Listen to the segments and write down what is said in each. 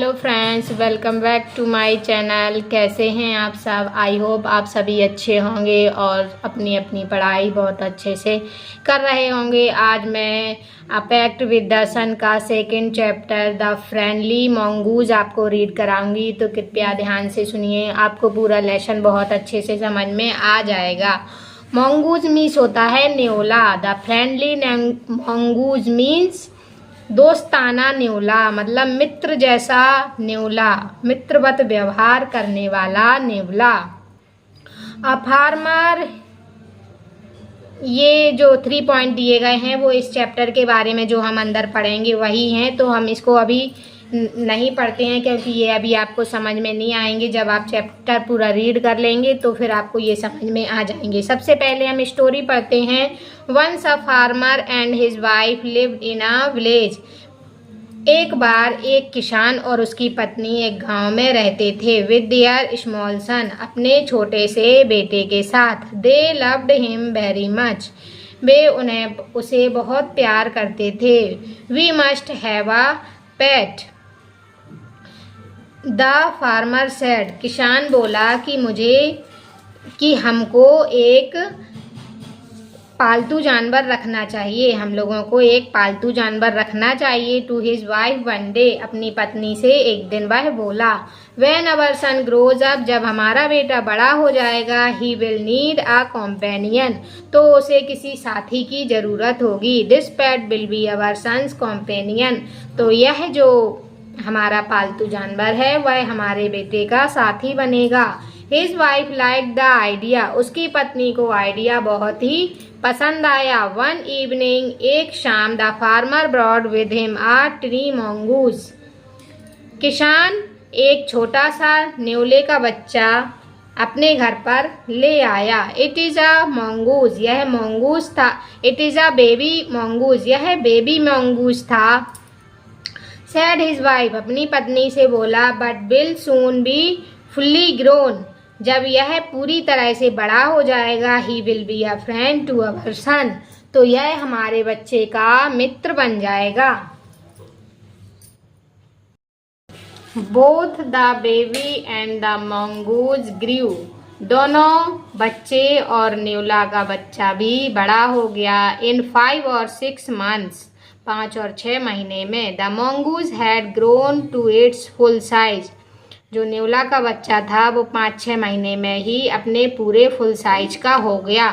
Hello friends, welcome back to my channel. कैसे हैं आप सब? आई होप आप सभी अच्छे होंगे और अपनी अपनी पढ़ाई बहुत अच्छे से कर रहे होंगे। आज मैं अपेक्ट विद द सन का second chapter the friendly mongoose आपको रीड कराऊंगी, तो कृपया ध्यान से सुनिए। आपको पूरा लेसन बहुत अच्छे से समझ में आ जाएगा। मंगूज मीन्स होता है न्योला। द फ्रेंडली मंगूज मीन्स दोस्ताना न्योला, मतलब मित्र जैसा न्योला, मित्रवत व्यवहार करने वाला न्योला। अ फार्मर, ये जो 3 पॉइंट दिए गए हैं वो इस चैप्टर के बारे में जो हम अंदर पढ़ेंगे वही हैं, तो हम इसको अभी नहीं पढ़ते हैं क्योंकि ये अभी आपको समझ में नहीं आएंगे। जब आप चैप्टर पूरा रीड कर लेंगे तो फिर आपको ये समझ में आ जाएंगे। सबसे पहले हम स्टोरी पढ़ते हैं। Once a farmer and his wife lived in a village. एक बार एक किसान और उसकी पत्नी एक गांव में रहते थे। विद देयर स्मॉल सन, अपने छोटे से बेटे के साथ। They loved him very much, वे उसे बहुत प्यार करते थे। We must have a pet, the farmer said, किसान बोला कि हमको एक पालतू जानवर रखना चाहिए, हम लोगों को एक पालतू जानवर रखना चाहिए। To his wife one day, अपनी पत्नी से एक दिन वह बोला। When our son grows up, जब हमारा बेटा बड़ा हो जाएगा। He will need a companion, तो उसे किसी साथी की जरूरत होगी। This pet will be our son's companion, तो यह जो हमारा पालतू जानवर है वह हमारे बेटे का साथी बनेगा। His wife like the idea, उसकी पत्नी को आइडिया बहुत ही पसंद आया। वन इवनिंग, एक शाम, the farmer brought with him a tree mongoose, किसान एक छोटा सा न्योले का बच्चा अपने घर पर ले आया। इट इज अ मंगूज, यह मंगूज था। It is a baby mongoose, यह बेबी मंगूज था। सैड हिज वाइफ, अपनी पत्नी से बोला। But will soon be fully grown, जब यह पूरी तरह से बड़ा हो जाएगा। He will be a friend to our son, तो यह हमारे बच्चे का मित्र बन जाएगा। Both the baby and the mongoose grew, दोनों बच्चे और न्योला का बच्चा भी बड़ा हो गया। इन 5 और 6 months, 5 और 6 महीने में। The mongoose had grown to its full size, जो न्योला का बच्चा था वो 5-6 महीने में ही अपने पूरे फुल साइज का हो गया।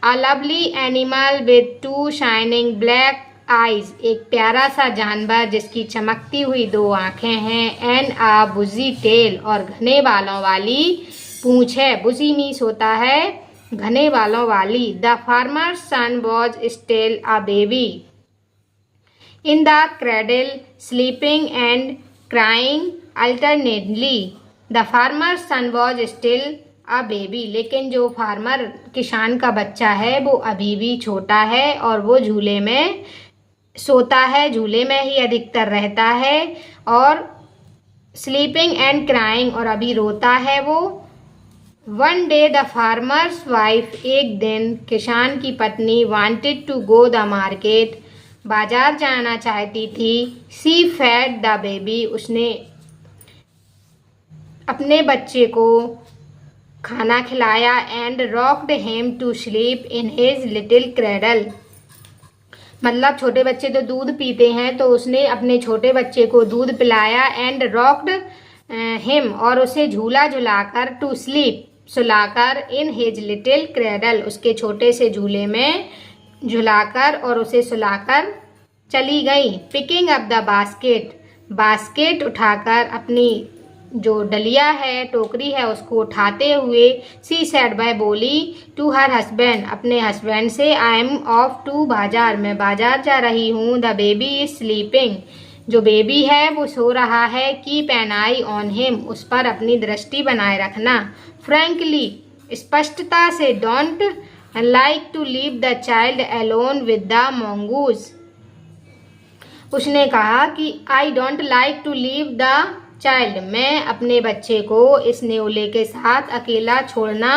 A lovely animal with 2 shining black eyes, एक प्यारा सा जानवर जिसकी चमकती हुई 2 आंखें हैं। एंड अ बुजी टेल, और घने बालों वाली पूंछ है। बुजी मीन्स होता है घने बालों वाली। The farmer son was still a baby in the cradle, sleeping and crying alternately. The farmer son was still a baby, लेकिन जो फार्मर किसान का बच्चा है वो अभी भी छोटा है और वो झूले में सोता है, झूले में ही अधिकतर रहता है। और स्लीपिंग एंड क्राइंग, और अभी रोता है वो। One day the farmer's wife, एक दिन किसान की पत्नी। Wanted to go the market, बाजार जाना चाहती थी। सी फेड द बेबी, उसने अपने बच्चे को खाना खिलाया। And rocked him to sleep in his little cradle, मतलब छोटे बच्चे तो दूध पीते हैं, तो उसने अपने छोटे बच्चे को दूध पिलाया। एंड रॉक्ड हिम, और उसे झूला झुलाकर। टू स्लीप, सुलाकर। इन हिज लिटिल क्रेडल, उसके छोटे से झूले में झुलाकर और उसे सुलाकर चली गई। Picking up the basket, basket उठाकर, अपनी जो डलिया है, टोकरी है, उसको उठाते हुए। सी सेड, वह बोली। टू हर हस्बैंड, अपने हस्बैंड से। आई एम ऑफ टू बाजार, मैं बाजार जा रही हूँ। द बेबी इज स्लीपिंग, जो बेबी है वो सो रहा है। Keep an eye on him, उस पर अपनी दृष्टि बनाए रखना। फ्रैंकली, स्पष्टता से। Don't like to leave the child alone with the mongoose, उसने कहा कि I don't like to leave the child, मैं अपने बच्चे को इस न्योले के साथ अकेला छोड़ना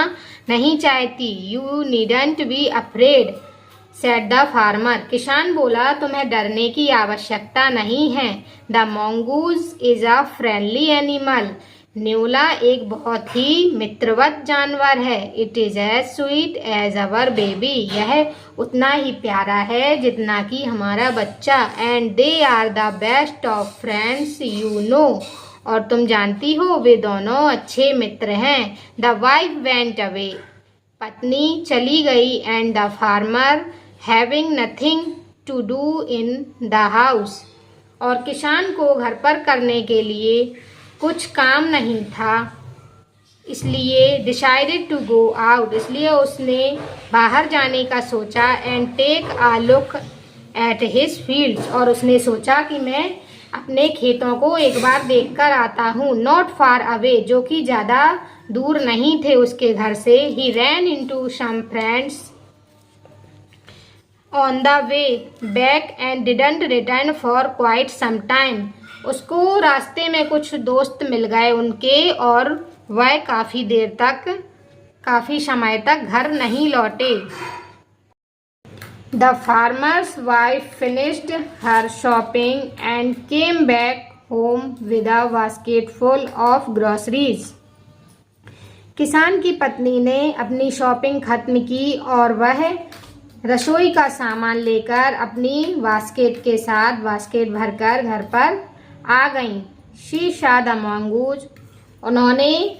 नहीं चाहती। You needn't be afraid, said the farmer. किसान बोला, तुम्हें डरने की आवश्यकता नहीं है। The mongoose is a friendly animal. न्यूला एक बहुत ही मित्रवत जानवर है। It is as sweet as our baby. यह उतना ही प्यारा है जितना कि हमारा बच्चा। And they are the best of friends you know. और तुम जानती हो वे दोनों अच्छे मित्र हैं। The wife went away. पत्नी चली गई। And the farmer having nothing to do in the house. और किसान को घर पर करने के लिए कुछ काम नहीं था, इसलिए डिसाइडेड टू गो आउट। इसलिए उसने बाहर जाने का सोचा। And take a look at his fields. और उसने सोचा कि मैं अपने खेतों को एक बार देखकर आता हूँ। नॉट फार अवे, जो कि ज़्यादा दूर नहीं थे उसके घर से। He ran into some friends on the way back and didn't return for quite some time. उसको रास्ते में कुछ दोस्त मिल गए उनके, और वह काफी समय तक घर नहीं लौटे। The farmer's wife finished her shopping and came back home with a basket full of groceries. किसान की पत्नी ने अपनी शॉपिंग खत्म की और वह रसोई का सामान लेकर अपनी बास्केट भरकर घर पर आ गईं। She saw the mongoose. उन्होंने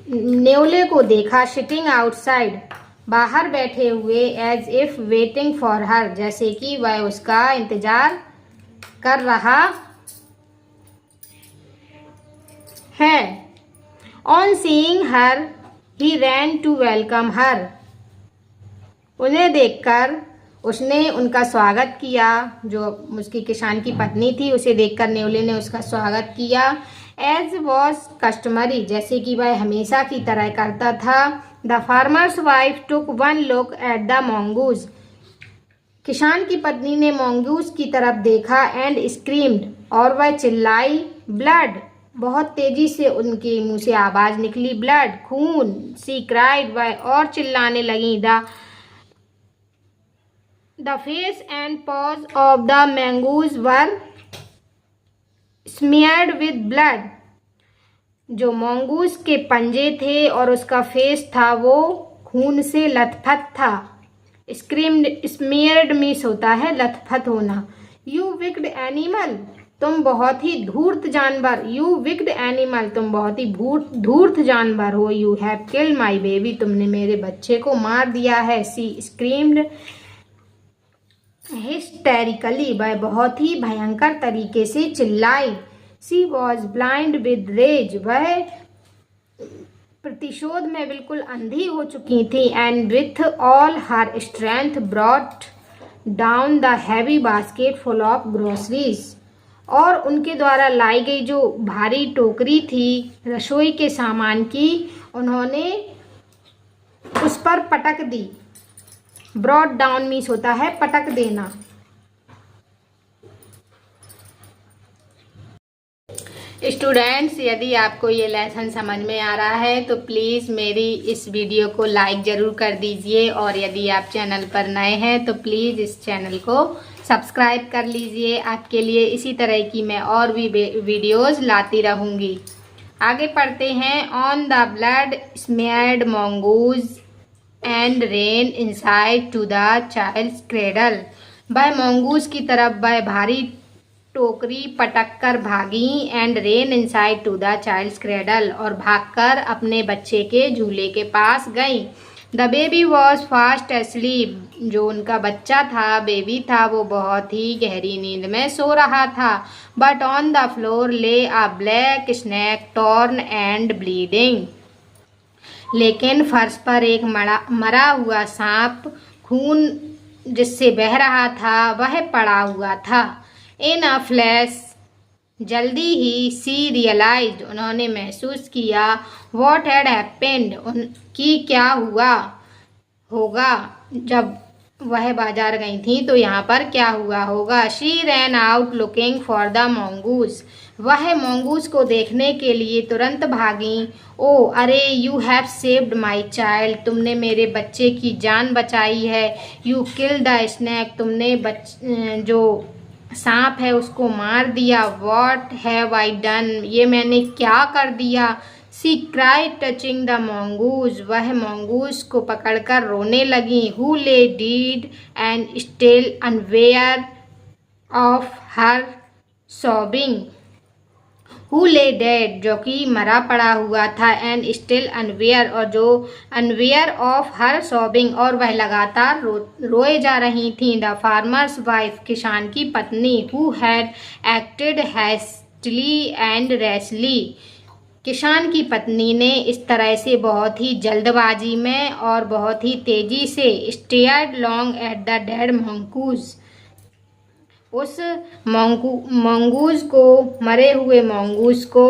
न्योले को देखा। सिटिंग आउटसाइड, बाहर बैठे हुए। As if waiting for her, जैसे कि वह उसका इंतजार कर रहा है। On seeing her he ran to welcome her. उन्हें देखकर उसने उनका स्वागत किया। जो उसकी किसान की पत्नी थी, उसे देखकर न्योले ने उसका स्वागत किया। एज वॉज कस्टमरी, जैसे कि वह हमेशा की तरह करता था। The farmer's wife took one look at the mongoose. किसान की पत्नी ने मंगूज की तरफ देखा। एंड स्क्रीम्ड, और वह चिल्लाई। ब्लड, बहुत तेजी से उनके मुंह से आवाज निकली। ब्लड, खून। सी क्राइड, वह और चिल्लाने लगी। The face and paws of the mongoose were smeared with blood. जो mongoose के पंजे थे और उसका फेस था वो खून से लथपथ था। Screamed, smeared मीन्स होता है लथपथ होना। You wicked animal, तुम बहुत ही धूर्त जानवर। You wicked animal, तुम बहुत ही धूर्त जानवर हो। You have killed my baby, तुमने मेरे बच्चे को मार दिया है। She screamed हिस्टेरिकली, वह बहुत ही भयंकर तरीके से चिल्लाई। सी वॉज ब्लाइंड विद रेज, वह प्रतिशोध में बिल्कुल अंधी हो चुकी थी। And with all her strength brought down the heavy basket full of groceries. और उनके द्वारा लाई गई जो भारी टोकरी थी रसोई के सामान की, उन्होंने उस पर पटक दी। ब्रॉड डाउन मीन्स होता है पटक देना। स्टूडेंट्स, यदि आपको ये लेसन समझ में आ रहा है तो प्लीज़ मेरी इस वीडियो को लाइक ज़रूर कर दीजिए। और यदि आप चैनल पर नए हैं तो प्लीज़ इस चैनल को सब्सक्राइब कर लीजिए। आपके लिए इसी तरह की मैं और भी वीडियोज़ लाती रहूँगी। आगे पढ़ते हैं। On the blood smeared mongoose and ran inside to the child's cradle. वह मंगूज की तरफ वह भारी टोकरी पटक कर भागी। And ran inside to the child's cradle, और भागकर अपने बच्चे के झूले के पास गई। The baby was fast asleep, जो उनका बच्चा था, बेबी था, वो बहुत ही गहरी नींद में सो रहा था। But on the floor lay a black snake torn and bleeding. लेकिन फर्श पर एक मरा हुआ सांप, खून जिससे बह रहा था, वह पड़ा हुआ था। इन अ फ्लैश, जल्दी ही, सी रियलाइज्ड, उन्होंने महसूस किया। व्हाट हैड हैपेंड, उनकी क्या हुआ होगा। जब वह बाजार गई थी तो यहाँ पर क्या हुआ होगा। She ran out looking for the मोंगूस। वह मोंगूस को देखने के लिए तुरंत भागी। ओ अरे, you have saved my child. तुमने मेरे बच्चे की जान बचाई है। You kill the snake. तुमने जो सांप है उसको मार दिया। What have I done. ये मैंने क्या कर दिया। She cried touching the mongoose। वह mongoose को पकड़कर रोने लगी। Who lay dead and still unaware of her sobbing. Who lay dead, जो कि मरा पड़ा हुआ था, एंड स्टिल अनवेयर, और जो अनवेयर ऑफ हर सॉबिंग, और वह लगातार रोए जा रही थी। द फार्मर्स वाइफ, किसान की पत्नी, who had acted hastily and rashly. किसान की पत्नी ने इस तरह से बहुत ही जल्दबाजी में और बहुत ही तेजी से stared long at the dead mongoose. उस मंगूज को, मरे हुए मंगूज को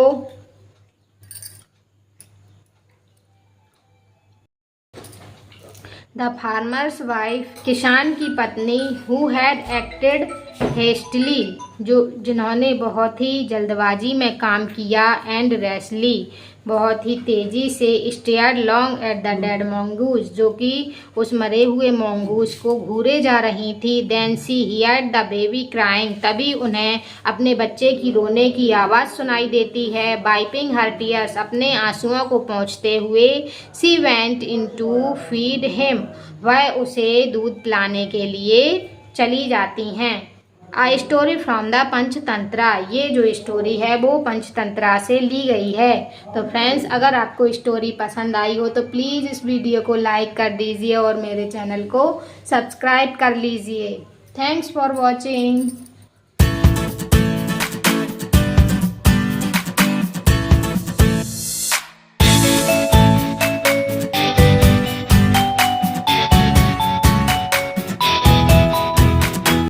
द फार्मर्स वाइफ, किसान की पत्नी, हु हैड एक्टेड हेस्टली, जिन्होंने बहुत ही जल्दबाजी में काम किया, एंड रैशली, बहुत ही तेजी से, stared long at the dead mongoose, जो कि उस मरे हुए mongoose को घूरे जा रही थी। Then she heard the baby crying. तभी उन्हें अपने बच्चे की रोने की आवाज़ सुनाई देती है। वाइपिंग हर टीयर्स, अपने आंसुओं को पोंछते हुए। She went in to feed him, वह उसे दूध पिलाने के लिए चली जाती हैं। A story from the Panchatantra. ये जो स्टोरी है वो पंचतंत्रा से ली गई है। तो फ्रेंड्स, अगर आपको स्टोरी पसंद आई हो तो प्लीज़ इस वीडियो को लाइक कर दीजिए और मेरे चैनल को सब्सक्राइब कर लीजिए। Thanks for watching.